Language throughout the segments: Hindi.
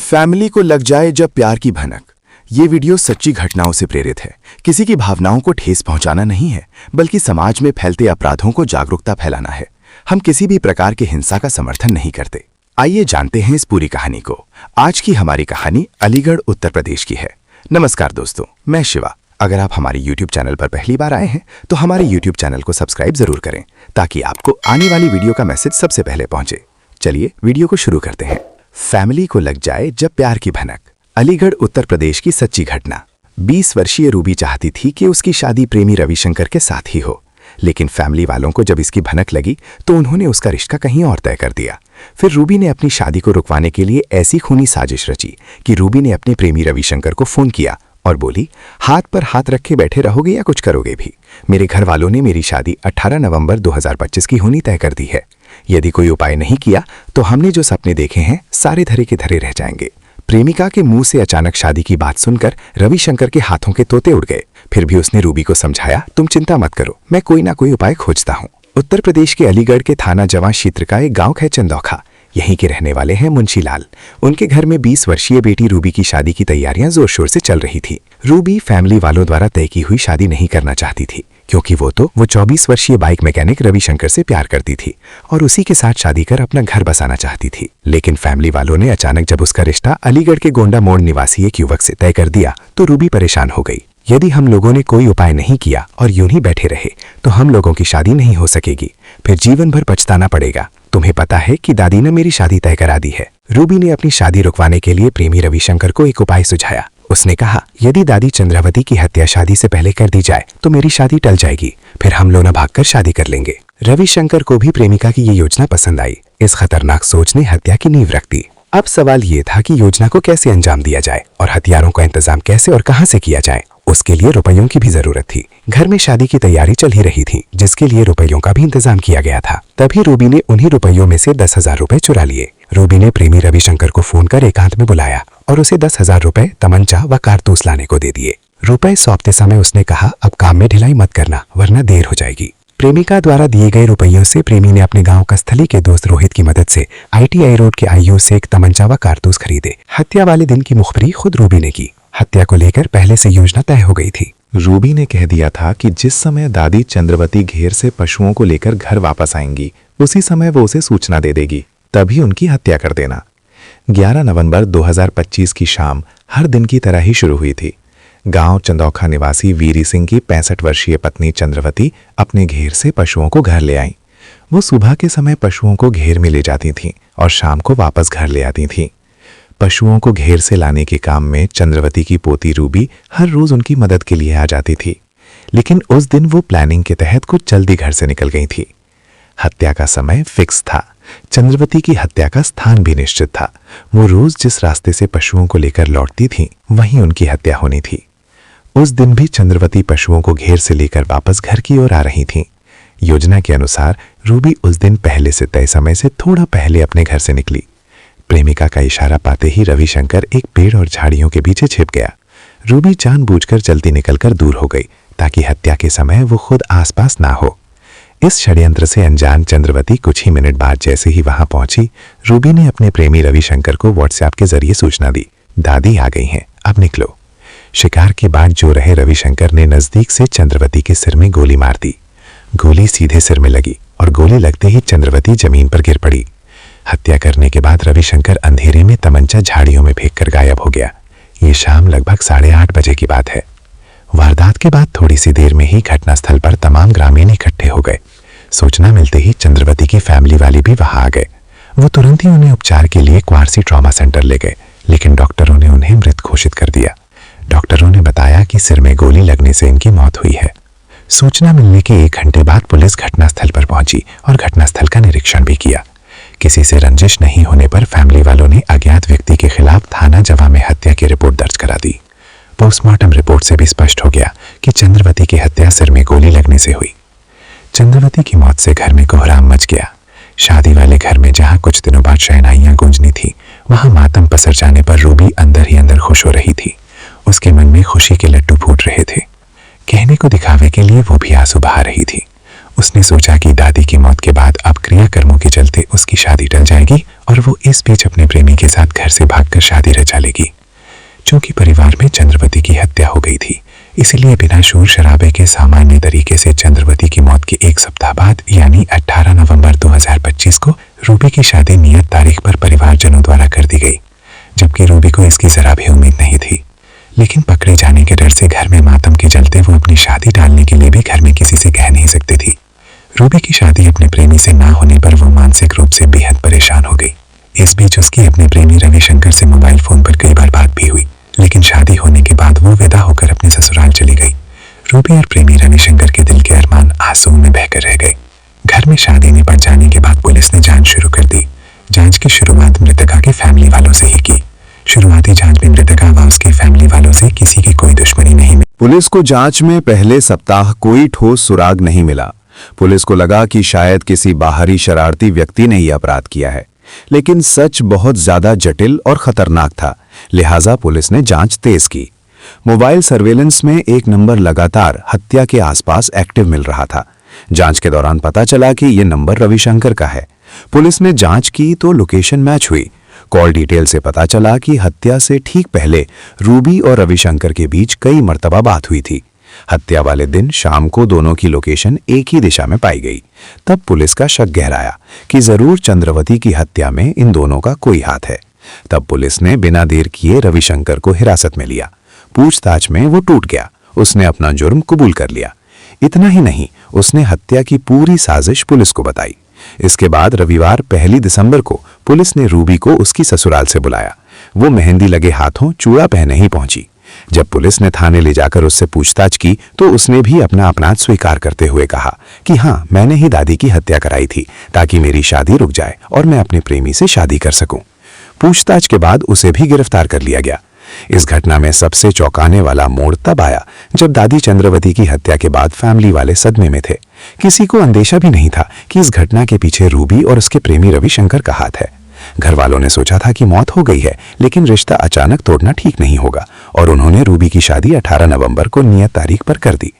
फैमिली को लग जाए जब प्यार की भनक। ये वीडियो सच्ची घटनाओं से प्रेरित है। किसी की भावनाओं को ठेस पहुंचाना नहीं है, बल्कि समाज में फैलते अपराधों को जागरूकता फैलाना है। हम किसी भी प्रकार की हिंसा का समर्थन नहीं करते। आइए जानते हैं इस पूरी कहानी को। आज की हमारी कहानी अलीगढ़ उत्तर प्रदेश की है। नमस्कार दोस्तों, मैं शिवा। अगर आप हमारे YouTube चैनल पर पहली बार आए हैं तो हमारे YouTube चैनल को सब्सक्राइब जरूर करें, ताकि आपको आने वाली वीडियो का मैसेज सबसे पहले पहुंचे। चलिए वीडियो को शुरू करते हैं। फैमिली को लग जाए जब प्यार की भनक। अलीगढ़ उत्तर प्रदेश की सच्ची घटना। 20 वर्षीय रूबी चाहती थी कि उसकी शादी प्रेमी रविशंकर के साथ ही हो, लेकिन फैमिली वालों को जब इसकी भनक लगी तो उन्होंने उसका रिश्ता कहीं और तय कर दिया। फिर रूबी ने अपनी शादी को रुकवाने के लिए ऐसी खूनी साजिश रची कि रूबी ने अपने प्रेमी रविशंकर को फोन किया और बोली, हाथ पर हाथ रखे बैठे रहोगे या कुछ करोगे भी? मेरे घर वालों ने मेरी शादी 18 नवंबर 2025 की होनी तय कर दी है। यदि कोई उपाय नहीं किया तो हमने जो सपने देखे हैं सारे धरे के धरे रह जाएंगे। प्रेमिका के मुंह से अचानक शादी की बात सुनकर रविशंकर के हाथों के तोते उड़ गए। फिर भी उसने रूबी को समझाया, तुम चिंता मत करो, मैं कोई ना कोई उपाय खोजता हूँ। उत्तर प्रदेश के अलीगढ़ के थाना जवां क्षेत्र का एक गांव है चंदौखा। यहीं के रहने वाले हैं मुंशी लाल। उनके घर में 20 वर्षीय बेटी रूबी की शादी की तैयारियां जोर शोर से चल रही थी। रूबी फैमिली वालों द्वारा तय की हुई शादी नहीं करना चाहती थी, क्योंकि वो 24 वर्षीय बाइक मैकेनिक रविशंकर से प्यार करती थी और उसी के साथ शादी कर अपना घर बसाना चाहती थी। लेकिन फैमिली वालों ने अचानक जब उसका रिश्ता अलीगढ़ के गोंडा मोड़ निवासी एक युवक से तय कर दिया तो रूबी परेशान हो गई। यदि हम लोगों ने कोई उपाय नहीं किया और यूं ही बैठे रहे तो हम लोगों की शादी नहीं हो सकेगी, फिर जीवन भर पछताना पड़ेगा। तुम्हें पता है कि दादी ने मेरी शादी तय करा दी है। रूबी ने अपनी शादी रुकवाने के लिए प्रेमी रविशंकर को एक उपाय सुझाया। उसने कहा, यदि दादी चंद्रावती की हत्या शादी से पहले कर दी जाए तो मेरी शादी टल जाएगी, फिर हम लोग भागकर शादी कर लेंगे। रविशंकर को भी प्रेमिका की ये योजना पसंद आई। इस खतरनाक सोच ने हत्या की नींव रख दी। अब सवाल ये था कि योजना को कैसे अंजाम दिया जाए और हथियारों का इंतजाम कैसे और कहां से किया जाए। उसके लिए रुपयों की भी जरूरत थी। घर में शादी की तैयारी चल ही रही थी, जिसके लिए रुपयों का भी इंतजाम किया गया था। तभी रूबी ने उन्हीं रुपयों में से 10,000 रुपए चुरा लिए। रूबी ने प्रेमी रविशंकर को फोन कर एकांत में बुलाया और उसे 10,000 रुपए, तमंचा व कारतूस लाने को दे दिए। रुपए सौंपते समय उसने कहा, अब काम में ढिलाई मत करना, वरना देर हो जाएगी। प्रेमिका द्वारा दिए गए रुपयों से प्रेमी ने अपने गांव कस्थली के दोस्त रोहित की मदद से ITI रोड के IU से एक तमंचा व कारतूस खरीदे। हत्या वाले दिन की मुखबरी खुद रूबी ने की। हत्या को लेकर पहले से योजना तय हो गई थी। रूबी ने कह दिया था कि जिस समय दादी चंद्रवती घेर से पशुओं को लेकर घर वापस आएंगी, उसी समय वो उसे सूचना दे देगी, तभी उनकी हत्या कर देना। 11 नवंबर 2025 की शाम हर दिन की तरह ही शुरू हुई थी। गांव चंदौखा निवासी वीरी सिंह की 65 वर्षीय पत्नी चंद्रवती अपने घेर से पशुओं को घर ले आई। वो सुबह के समय पशुओं को घेर में ले जाती थीं और शाम को वापस घर ले आती थीं। पशुओं को घेर से लाने के काम में चंद्रवती की पोती रूबी हर रोज उनकी मदद के लिए आ जाती थी, लेकिन उस दिन वो प्लानिंग के तहत कुछ जल्दी घर से निकल गई थी। हत्या का समय फिक्स था। चंद्रवती की हत्या का स्थान भी निश्चित था। वो रोज जिस रास्ते से पशुओं को लेकर लौटती थी, वहीं उनकी हत्या होनी थी। उस दिन भी चंद्रवती पशुओं को घेर से लेकर वापस घर की ओर आ रही थीं। योजना के अनुसार रूबी उस दिन पहले से तय समय से थोड़ा पहले अपने घर से निकली। प्रेमिका का इशारा पाते ही रविशंकर एक पेड़ और झाड़ियों के पीछे छिप गया। रूबी जानबूझकर जल्दी निकलकर दूर हो गई, ताकि हत्या के समय वो खुद आसपास ना हो। इस षड्यंत्र से अनजान चंद्रवती कुछ ही मिनट बाद जैसे ही वहां पहुंची, रूबी ने अपने प्रेमी रविशंकर को WhatsApp के जरिए सूचना दी, दादी आ गई हैं, अब निकलो। शिकार के बाद जो रहे रविशंकर ने नजदीक से चंद्रवती के सिर में गोली मार दी। गोली सीधे सिर में लगी और गोली लगते ही चंद्रवती जमीन पर गिर पड़ी। हत्या करने के बाद रविशंकर अंधेरे में तमंचा झाड़ियों में फेंककर गायब हो गया। ये शाम लगभग 8:30 बजे की बात है। वारदात के बाद थोड़ी सी देर में ही घटनास्थल पर तमाम ग्रामीण इकट्ठे हो गए। सूचना मिलते ही चंद्रवती की फैमिली वाले भी वहां आ गए। वो तुरंत ही उन्हें उपचार के लिए क्वार्सी ट्रॉमा सेंटर ले गए, लेकिन डॉक्टरों ने उन्हें मृत घोषित कर दिया। डॉक्टरों ने बताया कि सिर में गोली लगने से इनकी मौत हुई है। सूचना मिलने के 1 घंटे बाद पुलिस घटनास्थल पर पहुंची और घटनास्थल का निरीक्षण भी किया। किसी से रंजिश नहीं होने पर फैमिली वालों ने अज्ञात व्यक्ति के खिलाफ थाना जवां में हत्या की रिपोर्ट दर्ज करा दी। पोस्टमार्टम रिपोर्ट से भी स्पष्ट हो गया कि चंद्रवती की हत्या सिर में गोली लगने से हुई। चंद्रवती की मौत से घर में कोहराम मच गया। शादी वाले घर में जहां कुछ दिनों बाद शहनाइयां गूंजनी थी, वहां मातम पसर जाने पर रूबी अंदर ही अंदर खुश हो रही थी। उसके मन में खुशी के लड्डू फूट रहे थे। कहने को दिखावे के लिए वो भी आंसू बहा रही थी। उसने सोचा कि दादी की मौत के बाद अब क्रियाकर्मों के चलते उसकी शादी टल जाएगी और वो इस बीच अपने प्रेमी के साथ घर से भागकर शादी रचा लेगी। चूंकि परिवार में चंद्रवती की हत्या हो गई थी, इसलिए बिना शोर शराबे के सामान्य तरीके से चंद्रवती की मौत के एक सप्ताह बाद यानी 18 नवंबर 2025 को रूबी की शादी नियत तारीख पर परिवारजनों द्वारा कर दी गई, जबकि रूबी को इसकी जरा भी उम्मीद नहीं थी। लेकिन पकड़े जाने के डर से घर में मातम के चलते वो अपनी शादी टालने के लिए भी घर में किसी से कह नहीं सकती थी। रूबी की शादी अपने प्रेमी से ना होने पर वो मानसिक रूप से बेहद परेशान हो गई। इस बीच उसकी अपने प्रेमी रविशंकर से मोबाइल फोन पर कई बार बात भी हुई, लेकिन शादी होने के बाद वो विदा होकर अपने ससुराल चली गई। रूबी और प्रेमी रविशंकर के दिल के अरमान आंसू में बहकर रह गए। घर में शादी निपट जाने के बाद पुलिस ने जांच शुरू कर दी। जांच की शुरुआत मृतका के फैमिली वालों से ही की। शुरुआती जांच में मृतका व उसके फैमिली वालों से किसी की कोई दुश्मनी नहीं मिली। पुलिस को जांच में पहले सप्ताह कोई ठोस सुराग नहीं मिला। पुलिस को लगा कि शायद किसी बाहरी शरारती व्यक्ति ने यह अपराध किया है, लेकिन सच बहुत ज्यादा जटिल और खतरनाक था। लिहाजा पुलिस ने जांच तेज की। मोबाइल सर्वेलेंस में एक नंबर लगातार हत्या के आसपास एक्टिव मिल रहा था। जांच के दौरान पता चला कि यह नंबर रविशंकर का है। पुलिस ने जांच की तो लोकेशन मैच हुई। कॉल डिटेल से पता चला कि हत्या से ठीक पहले रूबी और रविशंकर के बीच कई मर्तबा बात हुई थी। हत्या वाले दिन शाम को दोनों की लोकेशन एक ही दिशा में पाई गई। तब पुलिस का शक गहराया कि जरूर चंद्रवती की हत्या में इन दोनों का कोई हाथ है। तब पुलिस ने बिना देर किए रविशंकर को हिरासत में लिया। पूछताछ में वो टूट गया। उसने अपना जुर्म कबूल कर लिया। इतना ही नहीं, उसने हत्या की पूरी साजिश पुलिस को बताई। इसके बाद रविवार 1 दिसंबर को पुलिस ने रूबी को उसकी ससुराल से बुलाया। वो मेहंदी लगे हाथों चूड़ा पहने ही पहुंची। जब पुलिस ने थाने ले जाकर उससे पूछताछ की तो उसने भी अपना अपराध स्वीकार करते हुए कहा कि हाँ, मैंने ही दादी की हत्या कराई थी ताकि मेरी शादी रुक जाए और मैं अपने प्रेमी से शादी कर सकूं। पूछताछ के बाद उसे भी गिरफ्तार कर लिया गया। इस घटना में सबसे चौंकाने वाला मोड़ तब आया जब दादी चंद्रवती की हत्या के बाद फैमिली वाले सदमे में थे। किसी को अंदेशा भी नहीं था कि इस घटना के पीछे रूबी और उसके प्रेमी रविशंकर का हाथ है। घर वालों ने सोचा था कि मौत हो गई है, लेकिन रिश्ता अचानक तोड़ना ठीक नहीं होगा और उन्होंने रूबी की शादी 18 नवंबर को नियत तारीख पर कर दी।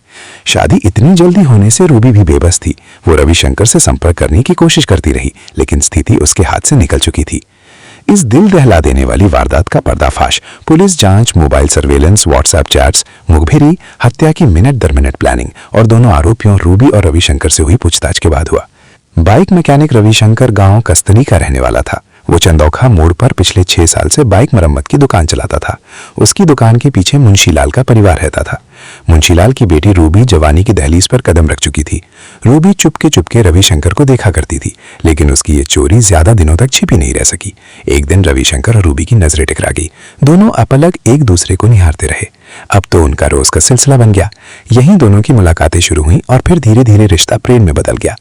शादी इतनी जल्दी होने से रूबी भी बेबस थी। वो रविशंकर से संपर्क करने की कोशिश करती रही, लेकिन स्थिति उसके हाथ से निकल चुकी थी। इस दिल दहला देने वाली वारदात का पर्दाफाश पुलिस जांच, मोबाइल सर्वेलेंस, व्हाट्सएप चैट्स, मुखबिरी, हत्या की मिनट दर मिनट प्लानिंग और दोनों आरोपियों रूबी और रविशंकर से हुई पूछताछ के बाद हुआ। बाइक मैकेनिक रविशंकर गांव कस्तली का रहने वाला था। वो चंदौखा मोड़ पर पिछले 6 साल से बाइक मरम्मत की दुकान चलाता था। उसकी दुकान के पीछे मुंशीलाल का परिवार रहता था। मुंशीलाल की बेटी रूबी जवानी की दहलीज पर कदम रख चुकी थी। रूबी चुपके रविशंकर को देखा करती थी, लेकिन उसकी ये चोरी ज्यादा दिनों तक छिपी नहीं रह सकी। एक दिन रविशंकर और रूबी की नजरें टकरा गई। दोनों अपलग एक दूसरे को निहारते रहे। अब तो उनका रोज का सिलसिला बन गया। यहीं दोनों की मुलाकातें शुरू हुई और फिर धीरे धीरे रिश्ता प्रेम में बदल गया।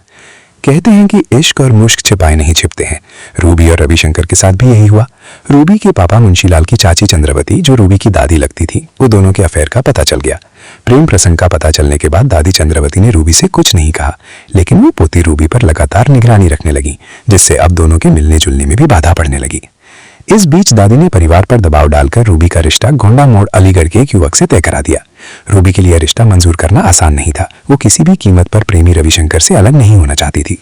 कहते हैं कि इश्क और मुश्क छिपाए नहीं छिपते हैं। रूबी और रविशंकर के साथ भी यही हुआ। रूबी के पापा मुंशीलाल की चाची चंद्रवती, जो रूबी की दादी लगती थी, वो दोनों के अफेयर का पता चल गया। प्रेम प्रसंग का पता चलने के बाद दादी चंद्रवती ने रूबी से कुछ नहीं कहा, लेकिन वो पोती रूबी पर लगातार निगरानी रखने लगी, जिससे अब दोनों के मिलने जुलने में भी बाधा पड़ने लगी। इस बीच दादी ने परिवार पर दबाव डालकर रूबी का रिश्ता गोंडा मोड़ अलीगढ़ के एक युवक से तय करा दिया। रूबी के लिए रिश्ता मंजूर करना आसान नहीं था। वो किसी भी कीमत पर प्रेमी रविशंकर से अलग नहीं होना चाहती थी।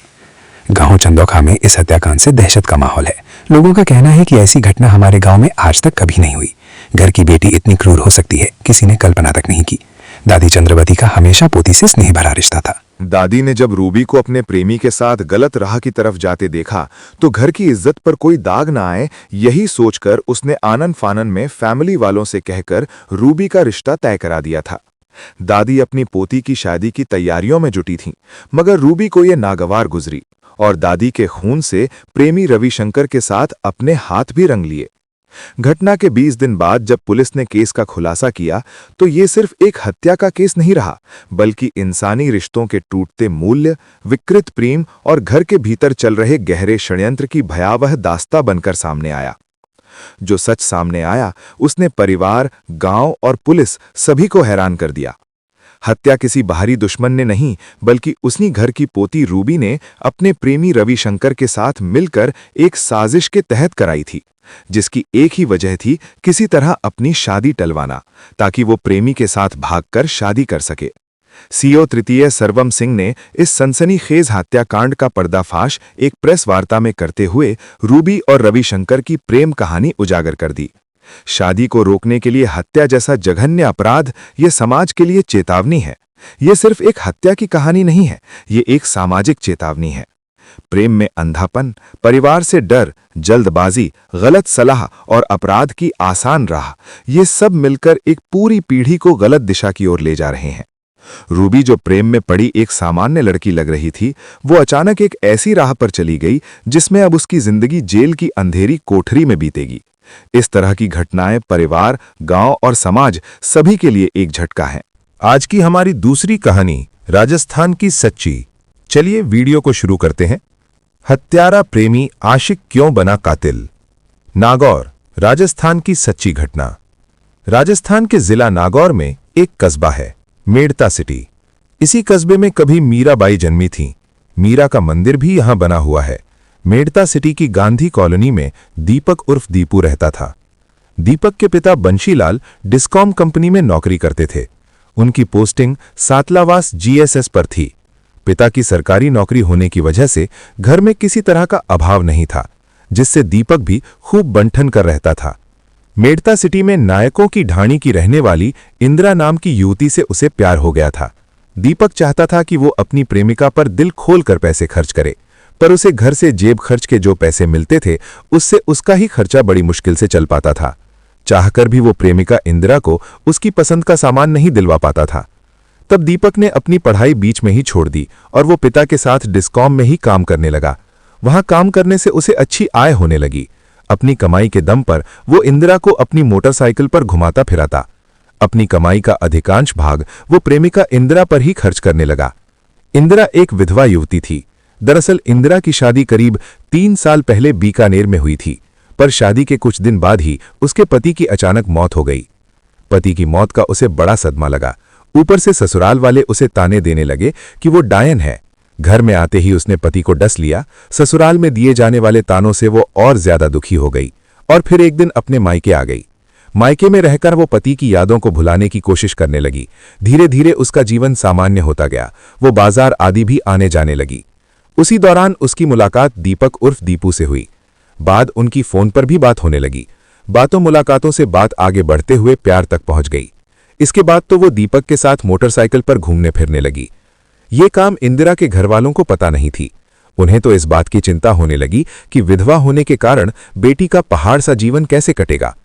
गांव चंदौखा में इस हत्याकांड से दहशत का माहौल है। लोगों का कहना है कि ऐसी घटना हमारे गांव में आज तक कभी नहीं हुई। घर की बेटी इतनी क्रूर हो सकती है, किसी ने कल्पना तक नहीं की। दादी चंद्रवती का हमेशा पोती से स्नेह भरा रिश्ता था। दादी ने जब रूबी को अपने प्रेमी के साथ गलत राह की तरफ जाते देखा तो घर की इज्जत पर कोई दाग ना आए, यही सोचकर उसने आनन फानन में फैमिली वालों से कहकर रूबी का रिश्ता तय करा दिया था। दादी अपनी पोती की शादी की तैयारियों में जुटी थीं, मगर रूबी को यह नागवार गुजरी और दादी के खून से प्रेमी रविशंकर के साथ अपने हाथ भी रंग लिए। घटना के 20 दिन बाद जब पुलिस ने केस का खुलासा किया तो ये सिर्फ एक हत्या का केस नहीं रहा, बल्कि इंसानी रिश्तों के टूटते मूल्य, विकृत प्रेम और घर के भीतर चल रहे गहरे षड्यंत्र की भयावह दास्तां बनकर सामने आया। जो सच सामने आया उसने परिवार, गांव और पुलिस सभी को हैरान कर दिया। हत्या किसी बाहरी दुश्मन ने नहीं, बल्कि उसी घर की पोती रूबी ने अपने प्रेमी रविशंकर के साथ मिलकर एक साजिश के तहत कराई थी, जिसकी एक ही वजह थी किसी तरह अपनी शादी टलवाना, ताकि वो प्रेमी के साथ भागकर शादी कर सके। सीओ तृतीय सर्वम सिंह ने इस सनसनीखेज हत्याकांड का पर्दाफाश एक प्रेस वार्ता में करते हुए रूबी और रविशंकर की प्रेम कहानी उजागर कर दी। शादी को रोकने के लिए हत्या जैसा जघन्य अपराध ये समाज के लिए चेतावनी है। ये सिर्फ एक हत्या की कहानी नहीं है, ये एक सामाजिक चेतावनी है। प्रेम में अंधापन, परिवार से डर, जल्दबाजी, गलत सलाह और अपराध की आसान राह, ये सब मिलकर एक पूरी पीढ़ी को गलत दिशा की ओर ले जा रहे हैं। रूबी जो प्रेम में पड़ी एक सामान्य लड़की लग रही थी, वो अचानक एक ऐसी राह पर चली गई जिसमें अब उसकी जिंदगी जेल की अंधेरी कोठरी में बीतेगी। इस तरह की घटनाएं परिवार, गांव और समाज सभी के लिए एक झटका है। आज की हमारी दूसरी कहानी राजस्थान की सच्ची। चलिए वीडियो को शुरू करते हैं। हत्यारा प्रेमी आशिक क्यों बना कातिल। नागौर, राजस्थान की सच्ची घटना। राजस्थान के जिला नागौर में एक कस्बा है, मेड़ता सिटी। इसी कस्बे में कभी मीराबाई जन्मी थीं। मीरा का मंदिर भी यहां बना हुआ है। मेड़ता सिटी की गांधी कॉलोनी में दीपक उर्फ दीपू रहता था। दीपक के पिता बंशीलाल डिस्कॉम कंपनी में नौकरी करते थे। उनकी पोस्टिंग सातलावास जीएसएस पर थी। पिता की सरकारी नौकरी होने की वजह से घर में किसी तरह का अभाव नहीं था, जिससे दीपक भी खूब बंठन कर रहता था। मेड़ता सिटी में नायकों की ढाणी की रहने वाली इंदिरा नाम की युवती से उसे प्यार हो गया था। दीपक चाहता था कि वो अपनी प्रेमिका पर दिल खोलकर पैसे खर्च करे, पर उसे घर से जेब खर्च के जो पैसे मिलते थे उससे उसका ही खर्चा बड़ी मुश्किल से चल पाता था। चाहकर भी वो प्रेमिका इंदिरा को उसकी पसंद का सामान नहीं दिलवा पाता था। तब दीपक ने अपनी पढ़ाई बीच में ही छोड़ दी और वो पिता के साथ डिस्कॉम में ही काम करने लगा। वहां काम करने से उसे अच्छी आय होने लगी। अपनी कमाई के दम पर वो इंदिरा को अपनी मोटरसाइकिल पर घुमाता फिराता। अपनी कमाई का अधिकांश भाग वो प्रेमिका इंदिरा पर ही खर्च करने लगा। इंदिरा एक विधवा युवती थी। दरअसल इंदिरा की शादी करीब 3 साल पहले बीकानेर में हुई थी, पर शादी के कुछ दिन बाद ही उसके पति की अचानक मौत हो गई। पति की मौत का उसे बड़ा सदमा लगा। ऊपर से ससुराल वाले उसे ताने देने लगे कि वो डायन है। घर में आते ही उसने पति को डस लिया। ससुराल में दिए जाने वाले तानों से वो और ज्यादा दुखी हो गई और फिर एक दिन अपने मायके आ गई। मायके में रहकर वो पति की यादों को भुलाने की कोशिश करने लगी। धीरे धीरे उसका जीवन सामान्य होता गया। वो बाजार आदि भी आने जाने लगी। उसी दौरान उसकी मुलाकात दीपक उर्फ दीपू से हुई। बाद उनकी फोन पर भी बात होने लगी। बातों मुलाकातों से बात आगे बढ़ते हुए प्यार तक पहुंच गई। इसके बाद तो वो दीपक के साथ मोटरसाइकिल पर घूमने फिरने लगी। ये काम इंदिरा के घरवालों को पता नहीं थी। उन्हें तो इस बात की चिंता होने लगी कि विधवा होने के कारण बेटी का पहाड़ सा जीवन कैसे कटेगा।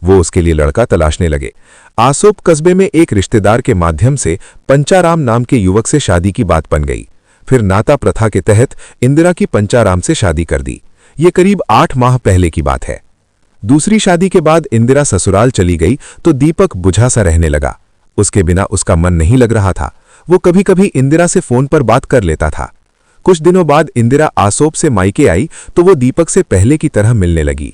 वो उसके लिए लड़का तलाशने लगे। आसोप कस्बे में एक रिश्तेदार के माध्यम से पंचाराम नाम के युवक से शादी की बात बन गई। फिर नाता प्रथा के तहत इंदिरा की पंचाराम से शादी कर दी। ये करीब 8 माह पहले की बात है। दूसरी शादी के बाद इंदिरा ससुराल चली गई तो दीपक बुझा सा रहने लगा। उसके बिना उसका मन नहीं लग रहा था। वो कभी कभी इंदिरा से फोन पर बात कर लेता था। कुछ दिनों बाद इंदिरा आसोप से मायके आई तो वो दीपक से पहले की तरह मिलने लगी।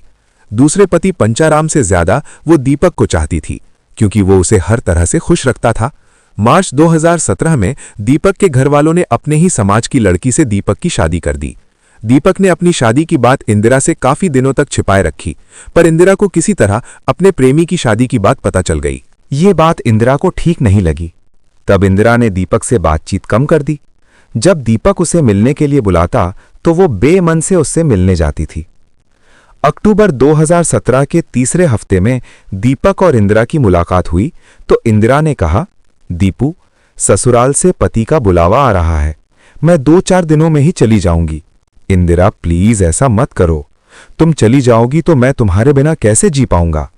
दूसरे पति पंचाराम से ज्यादा वो दीपक को चाहती थी, क्योंकि वो उसे हर तरह से खुश रखता था। मार्च 2017 में दीपक के घरवालों ने अपने ही समाज की लड़की से दीपक की शादी कर दी। दीपक ने अपनी शादी की बात इंदिरा से काफी दिनों तक छिपाए रखी, पर इंदिरा को किसी तरह अपने प्रेमी की शादी की बात पता चल गई। ये बात इंदिरा को ठीक नहीं लगी। तब इंदिरा ने दीपक से बातचीत कम कर दी। जब दीपक उसे मिलने के लिए बुलाता तो वो बेमन से उससे मिलने जाती थी। अक्टूबर 2017 के तीसरे हफ्ते में दीपक और इंदिरा की मुलाकात हुई तो इंदिरा ने कहा, दीपू, ससुराल से पति का बुलावा आ रहा है, मैं 2-4 दिनों में ही चली जाऊंगी। इंदिरा, प्लीज ऐसा मत करो। तुम चली जाओगी तो मैं तुम्हारे बिना कैसे जी पाऊंगा।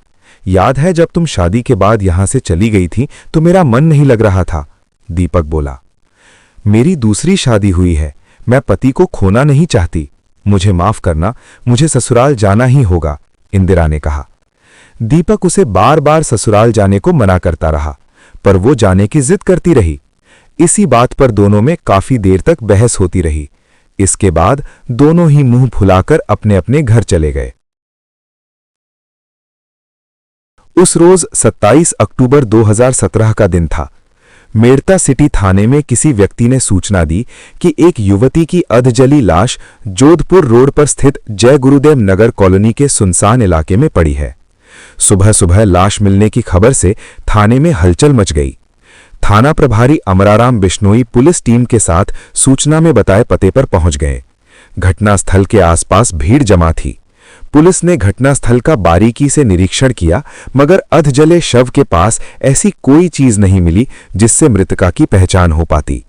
याद है जब तुम शादी के बाद यहां से चली गई थी तो मेरा मन नहीं लग रहा था। दीपक बोला, मेरी दूसरी शादी हुई है, मैं पति को खोना नहीं चाहती। मुझे माफ करना, मुझे ससुराल जाना ही होगा, इंदिरा ने कहा। दीपक उसे बार बार ससुराल जाने को मना करता रहा, पर वो जाने की जिद करती रही। इसी बात पर दोनों में काफी देर तक बहस होती रही। इसके बाद दोनों ही मुंह फुलाकर अपने अपने घर चले गए। उस रोज 27 अक्टूबर 2017 का दिन था। मेड़ता सिटी थाने में किसी व्यक्ति ने सूचना दी कि एक युवती की अधजली लाश जोधपुर रोड पर स्थित जय गुरुदेव नगर कॉलोनी के सुनसान इलाके में पड़ी है। सुबह सुबह लाश मिलने की खबर से थाने में हलचल मच गई। थाना प्रभारी अमराराम बिश्नोई पुलिस टीम के साथ सूचना में बताए पते पर पहुंच गए। घटनास्थल के आसपास भीड़ जमा थी। पुलिस ने घटनास्थल का बारीकी से निरीक्षण किया, मगर अधजले शव के पास ऐसी कोई चीज नहीं मिली जिससे मृतका की पहचान हो पाती।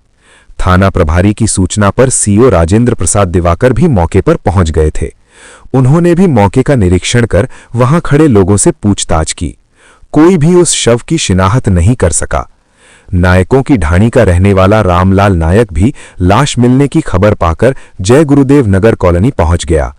थाना प्रभारी की सूचना पर सीओ राजेंद्र प्रसाद दिवाकर भी मौके पर पहुंच गए थे। उन्होंने भी मौके का निरीक्षण कर वहां खड़े लोगों से पूछताछ की। कोई भी उस शव की शिनाख्त नहीं कर सका। नायकों की ढाणी का रहने वाला रामलाल नायक भी लाश मिलने की खबर पाकर जय गुरुदेव नगर कॉलोनी पहुंच गया।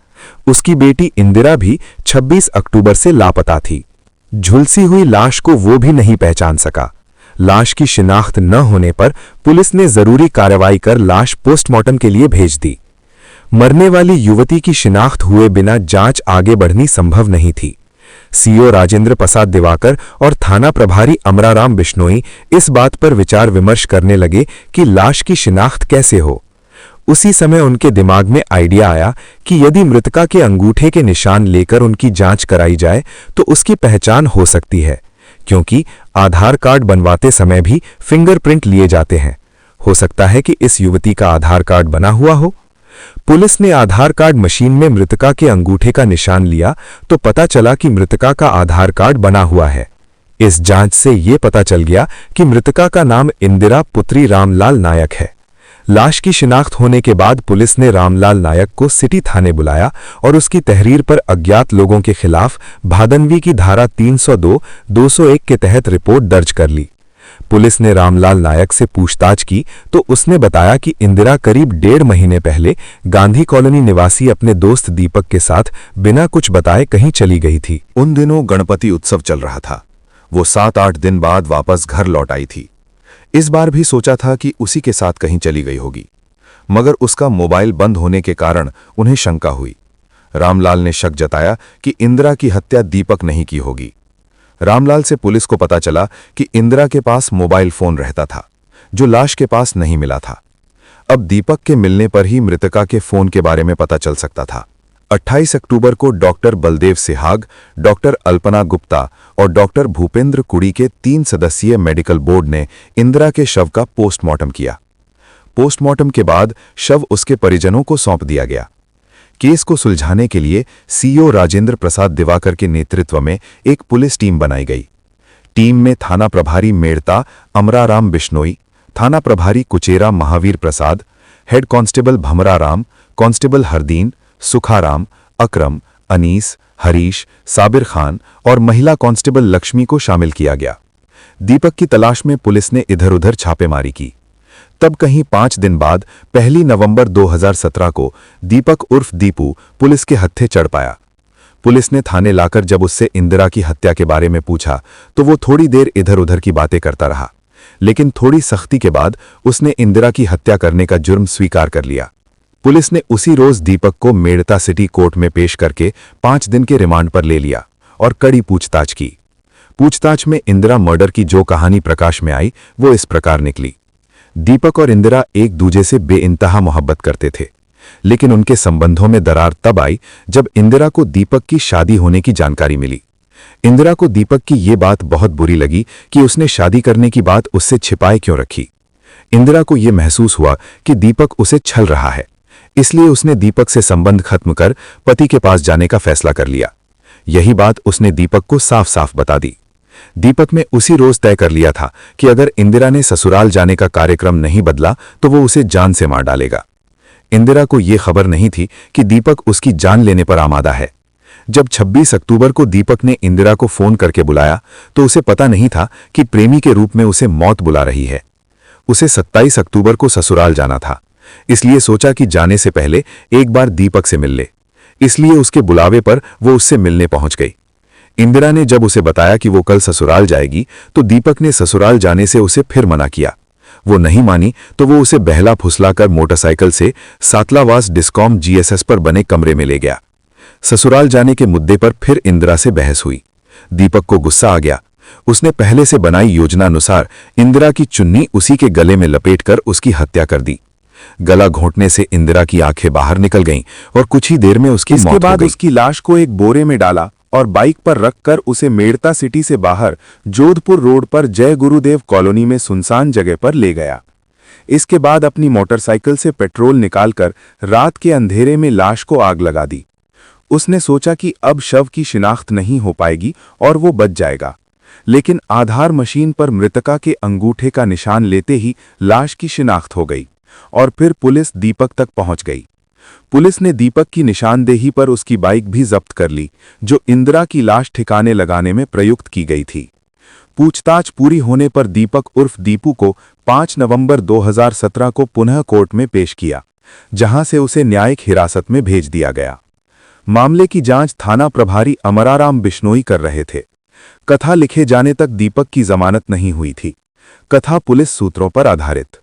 उसकी बेटी इंदिरा भी 26 अक्टूबर से लापता थी। झुलसी हुई लाश को वो भी नहीं पहचान सका। लाश की शिनाख्त न होने पर पुलिस ने जरूरी कार्रवाई कर लाश पोस्टमार्टम के लिए भेज दी। मरने वाली युवती की शिनाख्त हुए बिना जांच आगे बढ़नी संभव नहीं थी। सीओ राजेंद्र प्रसाद दिवाकर और थाना प्रभारी अमराराम बिश्नोई इस बात पर विचार विमर्श करने लगे कि लाश की शिनाख्त कैसे हो। उसी समय उनके दिमाग में आइडिया आया कि यदि मृतका के अंगूठे के निशान लेकर उनकी जांच कराई जाए तो उसकी पहचान हो सकती है, क्योंकि आधार कार्ड बनवाते समय भी फिंगरप्रिंट लिए जाते हैं। हो सकता है कि इस युवती का आधार कार्ड बना हुआ हो। पुलिस ने आधार कार्ड मशीन में मृतका के अंगूठे का निशान लिया तो पता चला कि मृतका का आधार कार्ड बना हुआ है। इस जांच से यह पता चल गया कि मृतका का नाम इंदिरा पुत्री रामलाल नायक है। लाश की शिनाख्त होने के बाद पुलिस ने रामलाल नायक को सिटी थाने बुलाया और उसकी तहरीर पर अज्ञात लोगों के खिलाफ भादनवी की धारा 302, 201 के तहत रिपोर्ट दर्ज कर ली। पुलिस ने रामलाल नायक से पूछताछ की तो उसने बताया कि इंदिरा करीब 1.5 महीने पहले गांधी कॉलोनी निवासी अपने दोस्त दीपक के साथ बिना कुछ बताए कहीं चली गई थी। उन दिनों गणपति उत्सव चल रहा था। वो 7-8 दिन बाद वापस घर लौट आई थी। इस बार भी सोचा था कि उसी के साथ कहीं चली गई होगी, मगर उसका मोबाइल बंद होने के कारण उन्हें शंका हुई। रामलाल ने शक जताया कि इंदिरा की हत्या दीपक नहीं की होगी। रामलाल से पुलिस को पता चला कि इंदिरा के पास मोबाइल फोन रहता था, जो लाश के पास नहीं मिला था। अब दीपक के मिलने पर ही मृतका के फोन के बारे में पता चल सकता था। 28 अक्टूबर को डॉक्टर बलदेव सिहाग, डॉक्टर अल्पना गुप्ता और डॉक्टर भूपेंद्र कुड़ी के 3 सदस्यीय मेडिकल बोर्ड ने इंदिरा के शव का पोस्टमार्टम किया। पोस्टमार्टम के बाद शव उसके परिजनों को सौंप दिया गया। केस को सुलझाने के लिए सीओ राजेंद्र प्रसाद दिवाकर के नेतृत्व में एक पुलिस टीम बनाई गई। टीम में थाना प्रभारी मेड़ता अमराराम बिश्नोई, थाना प्रभारी Kuchera Mahavir Prasad, head constable Bhamararam, constable Hardeen, Sukharam, Akram, Anees, Harish, Sabir Khan और महिला कांस्टेबल लक्ष्मी को शामिल किया गया। दीपक की तलाश में पुलिस ने इधर-उधर छापेमारी की। तब कहीं 5 दिन बाद 1 नवंबर 2017 को दीपक उर्फ दीपू पुलिस के हत्थे चढ़ पाया। पुलिस ने थाने लाकर जब उससे इंदिरा की हत्या के बारे में पूछा तो वो थोड़ी देर इधर-उधर की बातें करता रहा, लेकिन थोड़ी सख्ती के बाद उसने इंदिरा की हत्या करने का जुर्म स्वीकार कर लिया। पुलिस ने उसी रोज दीपक को मेड़ता सिटी कोर्ट में पेश करके 5 दिन के रिमांड पर ले लिया और कड़ी पूछताछ की। पूछताछ में इंदिरा मर्डर की जो कहानी प्रकाश में आई वो इस प्रकार निकली। दीपक और इंदिरा एक दूजे से बेइंतहा मोहब्बत करते थे, लेकिन उनके संबंधों में दरार तब आई जब इंदिरा को दीपक की शादी होने की जानकारी मिली। इंदिरा को दीपक की ये बात बहुत बुरी लगी कि उसने शादी करने की बात उससे छिपाए क्यों रखी। इंदिरा को यह महसूस हुआ कि दीपक उसे छल रहा है, इसलिए उसने दीपक से संबंध खत्म कर पति के पास जाने का फैसला कर लिया। यही बात उसने दीपक को साफ साफ बता दी। दीपक ने उसी रोज तय कर लिया था कि अगर इंदिरा ने ससुराल जाने का कार्यक्रम नहीं बदला तो वो उसे जान से मार डालेगा। इंदिरा को यह खबर नहीं थी कि दीपक उसकी जान लेने पर आमादा है। जब 26 अक्टूबर को दीपक ने इंदिरा को फोन करके बुलाया तो उसे पता नहीं था कि प्रेमी के रूप में उसे मौत बुला रही है। उसे 27 अक्टूबर को ससुराल जाना था, इसलिए सोचा कि जाने से पहले एक बार दीपक से मिल ले। इसलिए उसके बुलावे पर वो उससे मिलने पहुंच गई। इंदिरा ने जब उसे बताया कि वो कल ससुराल जाएगी तो दीपक ने ससुराल जाने से उसे फिर मना किया। वो नहीं मानी तो वो उसे बहला फुसलाकर मोटरसाइकिल से सातलावास डिस्कॉम जीएसएस पर बने कमरे में ले गया। ससुराल जाने के मुद्दे पर फिर इंदिरा से बहस हुई। दीपक को गुस्सा आ गया। उसने पहले से बनाई योजना अनुसार इंदिरा की चुन्नी उसी के गले में लपेटकर उसकी हत्या कर दी। गला घोंटने से इंदिरा की आंखें बाहर निकल गईं और कुछ ही देर में उसकी मौत हो गई। इसके बाद उसकी लाश को एक बोरे में डाला और बाइक पर रखकर उसे मेड़ता सिटी से बाहर जोधपुर रोड पर जय गुरुदेव कॉलोनी में सुनसान जगह पर ले गया। इसके बाद अपनी मोटरसाइकिल से पेट्रोल निकालकर रात के अंधेरे में लाश को आग लगा दी। उसने सोचा कि अब शव की शिनाख्त नहीं हो पाएगी और वो बच जाएगा, लेकिन आधार मशीन पर मृतका के अंगूठे का निशान लेते ही लाश की शिनाख्त हो गई और फिर पुलिस दीपक तक पहुंच गई। पुलिस ने दीपक की निशानदेही पर उसकी बाइक भी जब्त कर ली, जो इंदिरा की लाश ठिकाने लगाने में प्रयुक्त की गई थी। पूछताछ पूरी होने पर दीपक उर्फ दीपू को 5 नवंबर 2017 को पुनः कोर्ट में पेश किया, जहां से उसे न्यायिक हिरासत में भेज दिया गया। मामले की जांच थाना प्रभारी अमराराम बिश्नोई कर रहे थे। कथा लिखे जाने तक दीपक की जमानत नहीं हुई थी। कथा पुलिस सूत्रों पर आधारित।